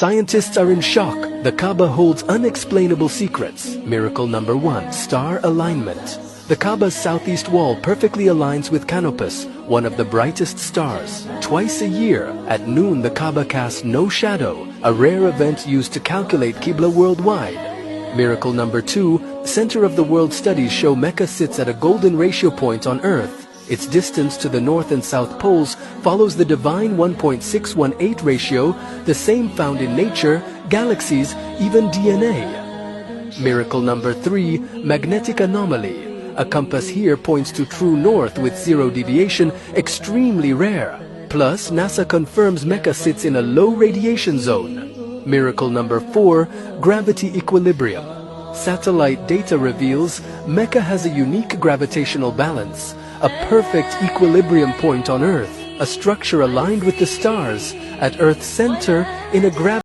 Scientists are in shock. The Kaaba holds unexplainable secrets. Miracle number 1, star alignment. The Kaaba's southeast wall perfectly aligns with Canopus, one of the brightest stars. Twice a year, at noon the Kaaba casts no shadow, a rare event used to calculate Qibla worldwide. Miracle number 2, center of the world studies show Mecca sits at a golden ratio point on Earth. Its distance to the north and south poles follows the divine 1.618 ratio, the same found in nature, galaxies, even DNA. Miracle number 3, magnetic anomaly. A compass here points to true north with 0 deviation, extremely rare. Plus, NASA confirms Mecca sits in a low radiation zone. Miracle number 4, gravity equilibrium. Satellite data reveals Mecca has a unique gravitational balance, a perfect equilibrium point on Earth, a structure aligned with the stars, at Earth's center in a gravity